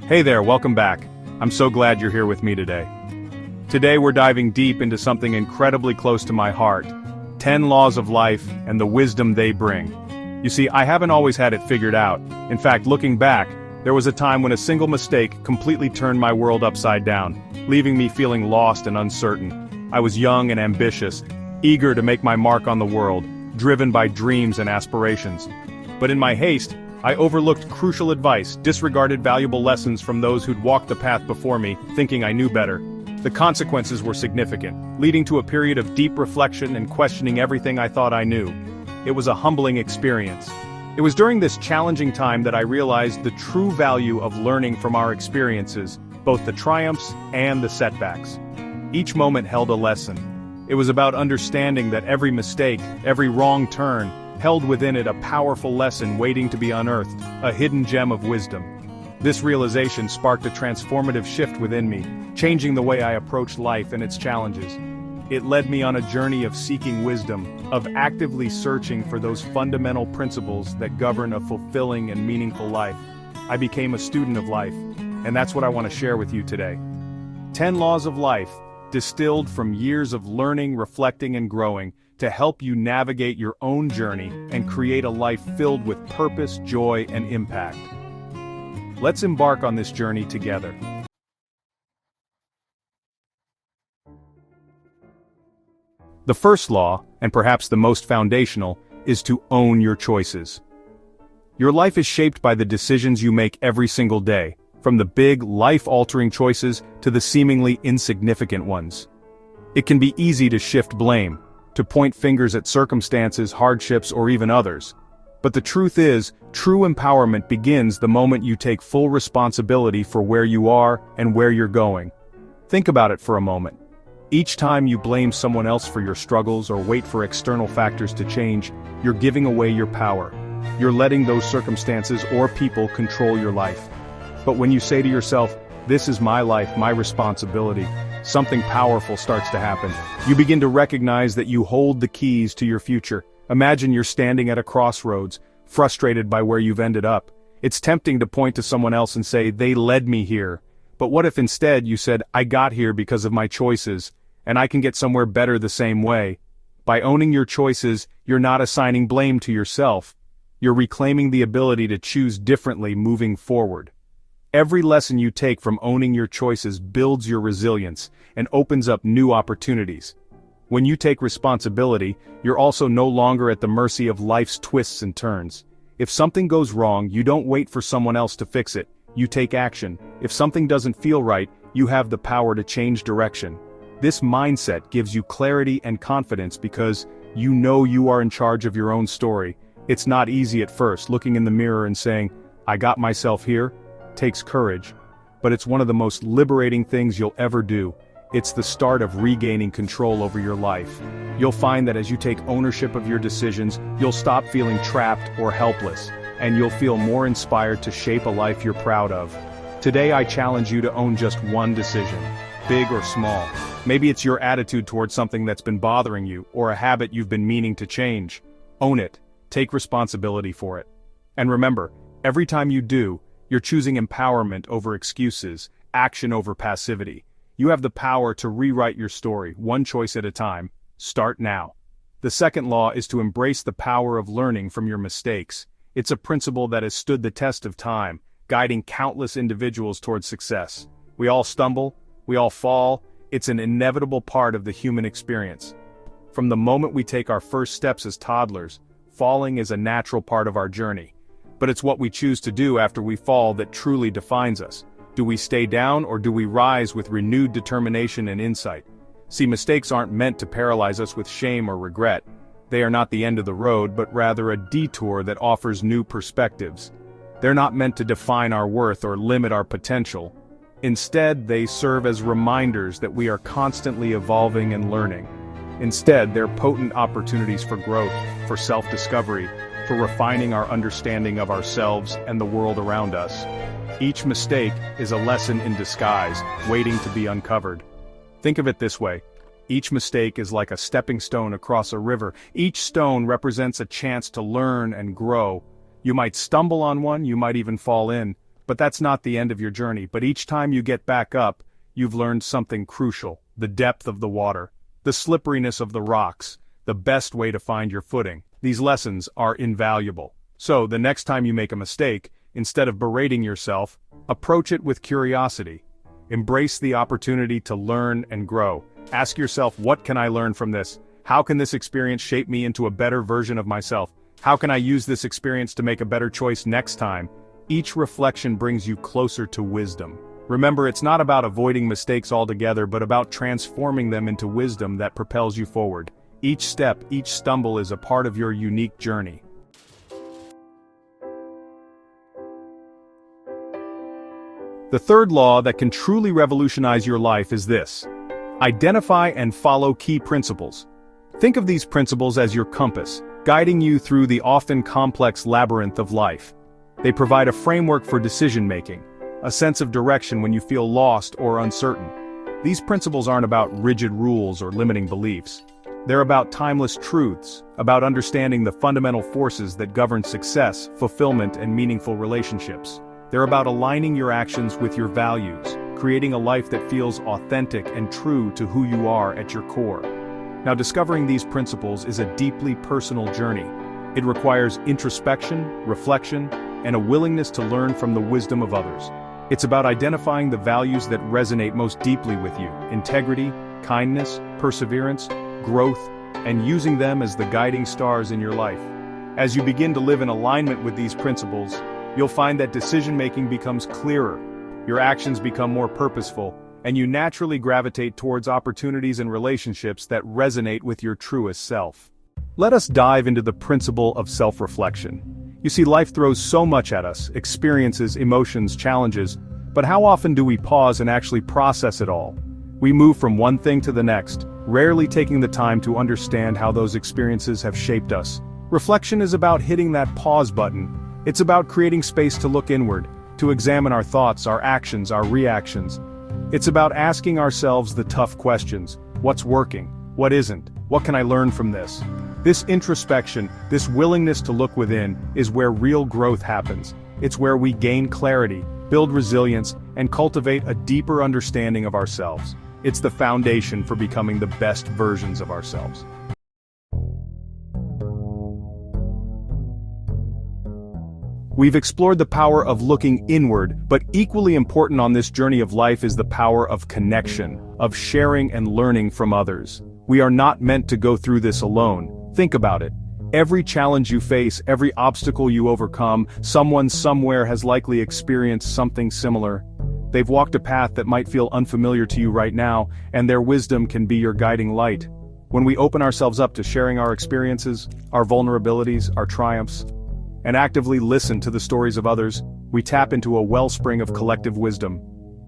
Hey there, welcome back. I'm so glad you're here with me today. Today we're diving deep into something incredibly close to my heart, 10 laws of life and the wisdom they bring. You see, I haven't always had it figured out. In fact, looking back, there was a time when a single mistake completely turned my world upside down, leaving me feeling lost and uncertain. I was young and ambitious, eager to make my mark on the world, driven by dreams and aspirations. But in my haste, I overlooked crucial advice, disregarded valuable lessons from those who'd walked the path before me, thinking I knew better. The consequences were significant, leading to a period of deep reflection and questioning everything I thought I knew. It was a humbling experience. It was during this challenging time that I realized the true value of learning from our experiences, both the triumphs and the setbacks. Each moment held a lesson. It was about understanding that every mistake, every wrong turn, held within it a powerful lesson waiting to be unearthed, a hidden gem of wisdom. This realization sparked a transformative shift within me, changing the way I approached life and its challenges. It led me on a journey of seeking wisdom, of actively searching for those fundamental principles that govern a fulfilling and meaningful life. I became a student of life, and that's what I want to share with you today. 10 laws of life, distilled from years of learning, reflecting, and growing, to help you navigate your own journey and create a life filled with purpose, joy, and impact. Let's embark on this journey together. The first law, and perhaps the most foundational, is to own your choices. Your life is shaped by the decisions you make every single day, from the big, life-altering choices to the seemingly insignificant ones. It can be easy to shift blame, to point fingers at circumstances, hardships, or even others. But the truth is, true empowerment begins the moment you take full responsibility for where you are and where you're going. Think about it for a moment. Each time you blame someone else for your struggles or wait for external factors to change, you're giving away your power. You're letting those circumstances or people control your life. But when you say to yourself, "This is my life, my responsibility," something powerful starts to happen. You begin to recognize that you hold the keys to your future. Imagine you're standing at a crossroads, frustrated by where you've ended up. It's tempting to point to someone else and say, "They led me here." But what if instead you said, "I got here because of my choices, and I can get somewhere better the same way"? By owning your choices, you're not assigning blame to yourself. You're reclaiming the ability to choose differently moving forward. Every lesson you take from owning your choices builds your resilience and opens up new opportunities. When you take responsibility, you're also no longer at the mercy of life's twists and turns. If something goes wrong, you don't wait for someone else to fix it. You take action. If something doesn't feel right, you have the power to change direction. This mindset gives you clarity and confidence because you know you are in charge of your own story. It's not easy at first, looking in the mirror and saying, "I got myself here," takes courage, but it's one of the most liberating things you'll ever do. It's the start of regaining control over your life. You'll find that as you take ownership of your decisions, you'll stop feeling trapped or helpless, and you'll feel more inspired to shape a life you're proud of. Today I challenge you to own just one decision, big or small. Maybe it's your attitude towards something that's been bothering you, or a habit you've been meaning to change. Own it. Take responsibility for it. And remember, every time you do, you're choosing empowerment over excuses, action over passivity. You have the power to rewrite your story, one choice at a time. Start now. The second law is to embrace the power of learning from your mistakes. It's a principle that has stood the test of time, guiding countless individuals towards success. We all stumble, we all fall. It's an inevitable part of the human experience. From the moment we take our first steps as toddlers, falling is a natural part of our journey. But it's what we choose to do after we fall that truly defines us. Do we stay down or do we rise with renewed determination and insight? See, mistakes aren't meant to paralyze us with shame or regret. They are not the end of the road, but rather a detour that offers new perspectives. They're not meant to define our worth or limit our potential. Instead, they serve as reminders that we are constantly evolving and learning. Instead, they're potent opportunities for growth, for self-discovery, for refining our understanding of ourselves and the world around us. Each mistake is a lesson in disguise, waiting to be uncovered. Think of it this way. Each mistake is like a stepping stone across a river. Each stone represents a chance to learn and grow. You might stumble on one, you might even fall in, but that's not the end of your journey. But each time you get back up, you've learned something crucial: the depth of the water, the slipperiness of the rocks, the best way to find your footing. These lessons are invaluable. So, the next time you make a mistake, instead of berating yourself, approach it with curiosity. Embrace the opportunity to learn and grow. Ask yourself, what can I learn from this? How can this experience shape me into a better version of myself? How can I use this experience to make a better choice next time? Each reflection brings you closer to wisdom. Remember, it's not about avoiding mistakes altogether, but about transforming them into wisdom that propels you forward. Each step, each stumble is a part of your unique journey. The third law that can truly revolutionize your life is this: identify and follow key principles. Think of these principles as your compass, guiding you through the often complex labyrinth of life. They provide a framework for decision-making, a sense of direction when you feel lost or uncertain. These principles aren't about rigid rules or limiting beliefs. They're about timeless truths, about understanding the fundamental forces that govern success, fulfillment, and meaningful relationships. They're about aligning your actions with your values, creating a life that feels authentic and true to who you are at your core. Now, discovering these principles is a deeply personal journey. It requires introspection, reflection, and a willingness to learn from the wisdom of others. It's about identifying the values that resonate most deeply with you: integrity, kindness, perseverance, growth, and using them as the guiding stars in your life. As you begin to live in alignment with these principles, you'll find that decision-making becomes clearer, your actions become more purposeful, and you naturally gravitate towards opportunities and relationships that resonate with your truest self. Let us dive into the principle of self-reflection. You see, life throws so much at us: experiences, emotions, challenges, but how often do we pause and actually process it all? We move from one thing to the next, rarely taking the time to understand how those experiences have shaped us. Reflection is about hitting that pause button. It's about creating space to look inward, to examine our thoughts, our actions, our reactions. It's about asking ourselves the tough questions: what's working? What isn't? What can I learn from this? This introspection, this willingness to look within, is where real growth happens. It's where we gain clarity, build resilience, and cultivate a deeper understanding of ourselves. It's the foundation for becoming the best versions of ourselves. We've explored the power of looking inward, but equally important on this journey of life is the power of connection, of sharing and learning from others. We are not meant to go through this alone. Think about it. Every challenge you face, every obstacle you overcome, someone somewhere has likely experienced something similar. They've walked a path that might feel unfamiliar to you right now, and their wisdom can be your guiding light. When we open ourselves up to sharing our experiences, our vulnerabilities, our triumphs, and actively listen to the stories of others, we tap into a wellspring of collective wisdom.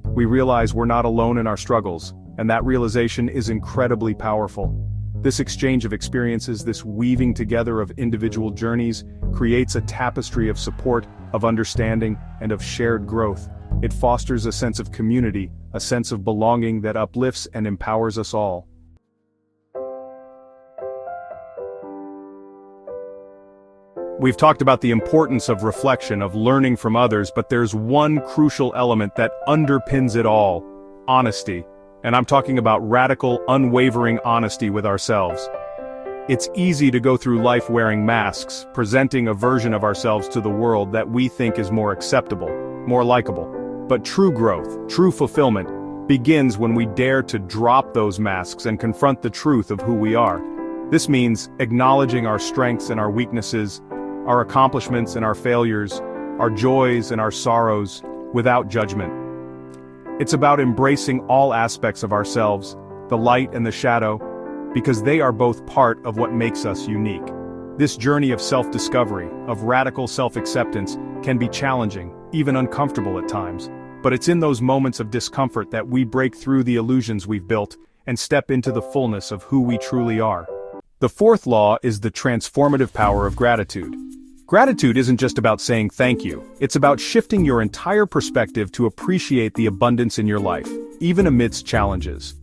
We realize we're not alone in our struggles, and that realization is incredibly powerful. This exchange of experiences, this weaving together of individual journeys, creates a tapestry of support, of understanding, and of shared growth. It fosters a sense of community, a sense of belonging that uplifts and empowers us all. We've talked about the importance of reflection, of learning from others, but there's one crucial element that underpins it all: honesty. And I'm talking about radical, unwavering honesty with ourselves. It's easy to go through life wearing masks, presenting a version of ourselves to the world that we think is more acceptable, more likable. But true growth, true fulfillment, begins when we dare to drop those masks and confront the truth of who we are. This means acknowledging our strengths and our weaknesses, our accomplishments and our failures, our joys and our sorrows, without judgment. It's about embracing all aspects of ourselves, the light and the shadow, because they are both part of what makes us unique. This journey of self-discovery, of radical self-acceptance, can be challenging, even uncomfortable at times. But it's in those moments of discomfort that we break through the illusions we've built and step into the fullness of who we truly are. The fourth law is the transformative power of gratitude. Gratitude isn't just about saying thank you, it's about shifting your entire perspective to appreciate the abundance in your life, even amidst challenges.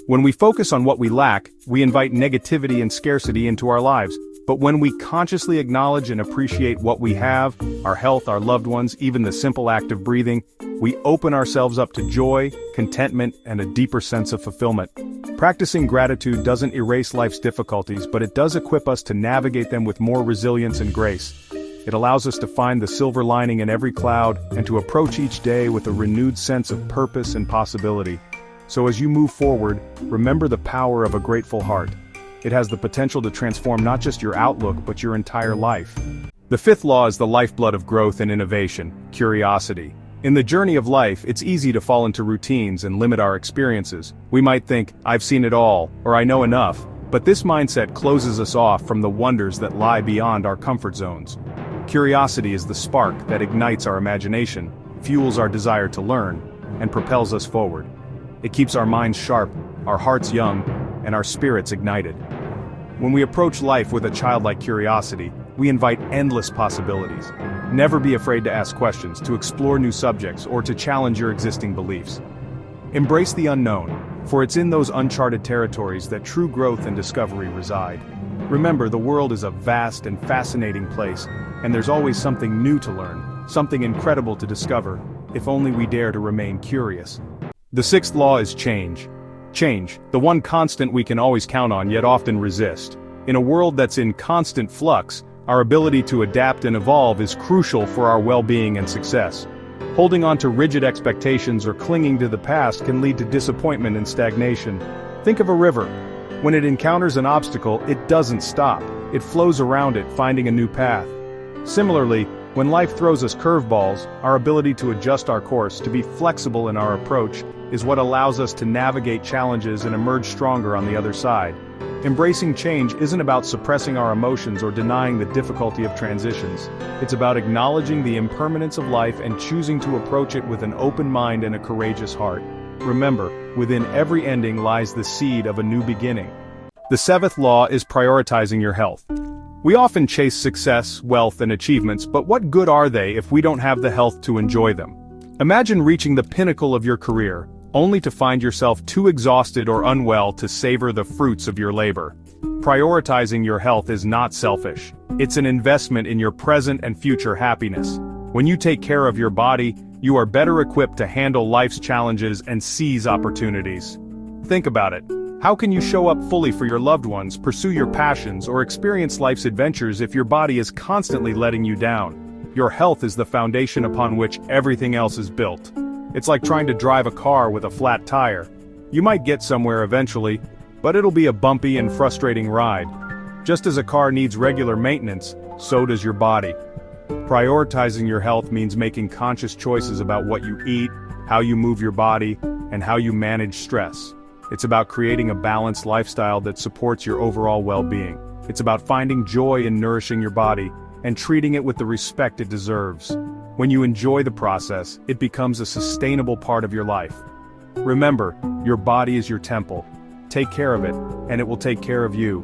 When we focus on what we lack, we invite negativity and scarcity into our lives. But when we consciously acknowledge and appreciate what we have, our health, our loved ones, even the simple act of breathing, we open ourselves up to joy, contentment, and a deeper sense of fulfillment. Practicing gratitude doesn't erase life's difficulties, but it does equip us to navigate them with more resilience and grace. It allows us to find the silver lining in every cloud and to approach each day with a renewed sense of purpose and possibility. So as you move forward, remember the power of a grateful heart. It has the potential to transform not just your outlook but your entire life. The fifth law is the lifeblood of growth and innovation, curiosity. In the journey of life, it's easy to fall into routines and limit our experiences. We might think, I've seen it all, or I know enough, but this mindset closes us off from the wonders that lie beyond our comfort zones. Curiosity is the spark that ignites our imagination, fuels our desire to learn, and propels us forward. It keeps our minds sharp, our hearts young, and our spirits ignited. When we approach life with a childlike curiosity, we invite endless possibilities. Never be afraid to ask questions, to explore new subjects, or to challenge your existing beliefs. Embrace the unknown, for it's in those uncharted territories that true growth and discovery reside. Remember, the world is a vast and fascinating place, and there's always something new to learn, something incredible to discover, if only we dare to remain curious. The sixth law is change. Change, the one constant we can always count on yet often resist. In a world that's in constant flux, our ability to adapt and evolve is crucial for our well-being and success. Holding on to rigid expectations or clinging to the past can lead to disappointment and stagnation. Think of a river. When it encounters an obstacle, it doesn't stop. It flows around it, finding a new path. Similarly, when life throws us curveballs, our ability to adjust our course, to be flexible in our approach, is what allows us to navigate challenges and emerge stronger on the other side. Embracing change isn't about suppressing our emotions or denying the difficulty of transitions. It's about acknowledging the impermanence of life and choosing to approach it with an open mind and a courageous heart. Remember, within every ending lies the seed of a new beginning. The seventh law is prioritizing your health. We often chase success, wealth, and achievements, but what good are they if we don't have the health to enjoy them? Imagine reaching the pinnacle of your career, only to find yourself too exhausted or unwell to savor the fruits of your labor. Prioritizing your health is not selfish. It's an investment in your present and future happiness. When you take care of your body, you are better equipped to handle life's challenges and seize opportunities. Think about it. How can you show up fully for your loved ones, pursue your passions, or experience life's adventures if your body is constantly letting you down? Your health is the foundation upon which everything else is built. It's like trying to drive a car with a flat tire. You might get somewhere eventually, but it'll be a bumpy and frustrating ride. Just as a car needs regular maintenance, so does your body. Prioritizing your health means making conscious choices about what you eat, how you move your body, and how you manage stress. It's about creating a balanced lifestyle that supports your overall well-being. It's about finding joy in nourishing your body and treating it with the respect it deserves. When you enjoy the process, it becomes a sustainable part of your life. Remember, your body is your temple. Take care of it, and it will take care of you.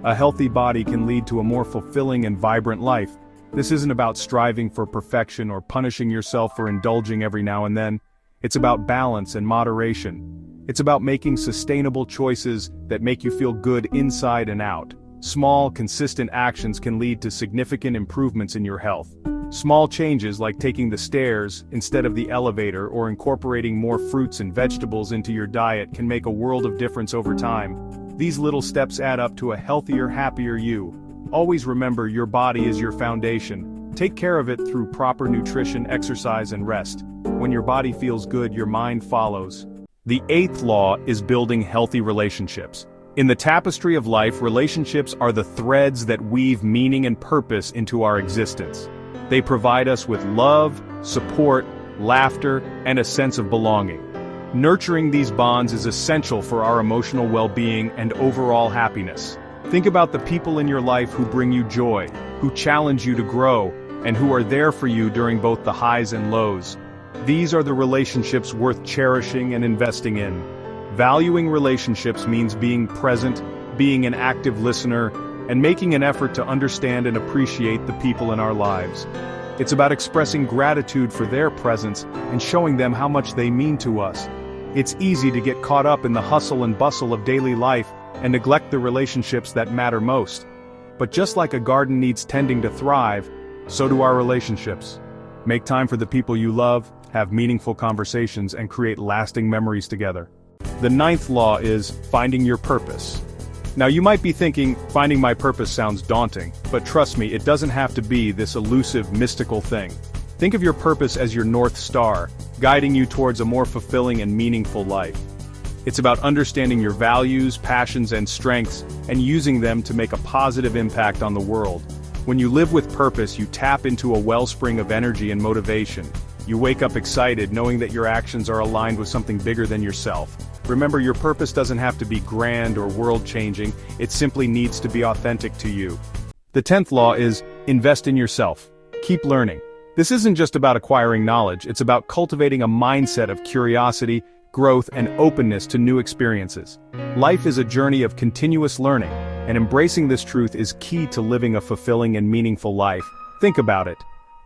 A healthy body can lead to a more fulfilling and vibrant life. This isn't about striving for perfection or punishing yourself for indulging every now and then. It's about balance and moderation. It's about making sustainable choices that make you feel good inside and out. Small, consistent actions can lead to significant improvements in your health. Small changes like taking the stairs instead of the elevator or incorporating more fruits and vegetables into your diet can make a world of difference over time. These little steps add up to a healthier, happier you. Always remember, your body is your foundation. Take care of it through proper nutrition, exercise, and rest. When your body feels good, your mind follows. The eighth law is building healthy relationships. In the tapestry of life, relationships are the threads that weave meaning and purpose into our existence. They provide us with love, support, laughter, and a sense of belonging. Nurturing these bonds is essential for our emotional well-being and overall happiness. Think about the people in your life who bring you joy, who challenge you to grow, and who are there for you during both the highs and lows. These are the relationships worth cherishing and investing in. Valuing relationships means being present, being an active listener, and making an effort to understand and appreciate the people in our lives. It's about expressing gratitude for their presence and showing them how much they mean to us. It's easy to get caught up in the hustle and bustle of daily life and neglect the relationships that matter most. But just like a garden needs tending to thrive, so do our relationships. Make time for the people you love, have meaningful conversations, and create lasting memories together. The ninth law is finding your purpose. Now you might be thinking, finding my purpose sounds daunting, but trust me, it doesn't have to be this elusive, mystical thing. Think of your purpose as your North Star, guiding you towards a more fulfilling and meaningful life. It's about understanding your values, passions, and strengths, and using them to make a positive impact on the world. When you live with purpose, you tap into a wellspring of energy and motivation. You wake up excited, knowing that your actions are aligned with something bigger than yourself. Remember, your purpose doesn't have to be grand or world-changing, it simply needs to be authentic to you. The 10th law is, invest in yourself. Keep learning. This isn't just about acquiring knowledge, it's about cultivating a mindset of curiosity, growth, and openness to new experiences. Life is a journey of continuous learning, and embracing this truth is key to living a fulfilling and meaningful life. Think about it.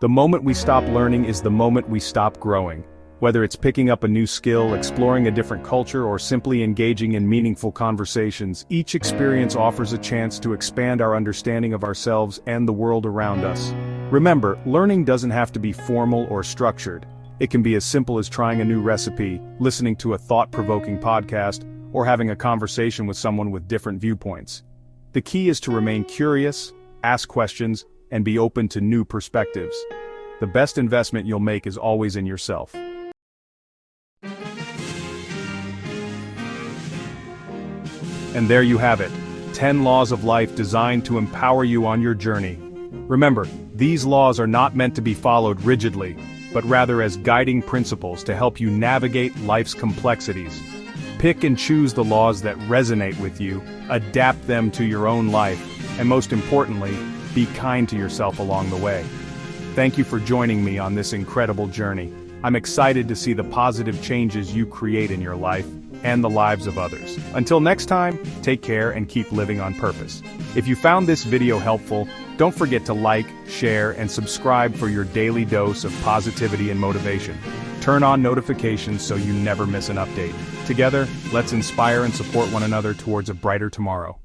The moment we stop learning is the moment we stop growing. Whether it's picking up a new skill, exploring a different culture, or simply engaging in meaningful conversations, each experience offers a chance to expand our understanding of ourselves and the world around us. Remember, learning doesn't have to be formal or structured. It can be as simple as trying a new recipe, listening to a thought-provoking podcast, or having a conversation with someone with different viewpoints. The key is to remain curious, ask questions, and be open to new perspectives. The best investment you'll make is always in yourself. And there you have it, 10 laws of life designed to empower you on your journey. Remember, these laws are not meant to be followed rigidly, but rather as guiding principles to help you navigate life's complexities. Pick and choose the laws that resonate with you, adapt them to your own life, and most importantly, be kind to yourself along the way. Thank you for joining me on this incredible journey. I'm excited to see the positive changes you create in your life and the lives of others. Until next time, take care and keep living on purpose. If you found this video helpful, don't forget to like, share, and subscribe for your daily dose of positivity and motivation. Turn on notifications so you never miss an update. Together, let's inspire and support one another towards a brighter tomorrow.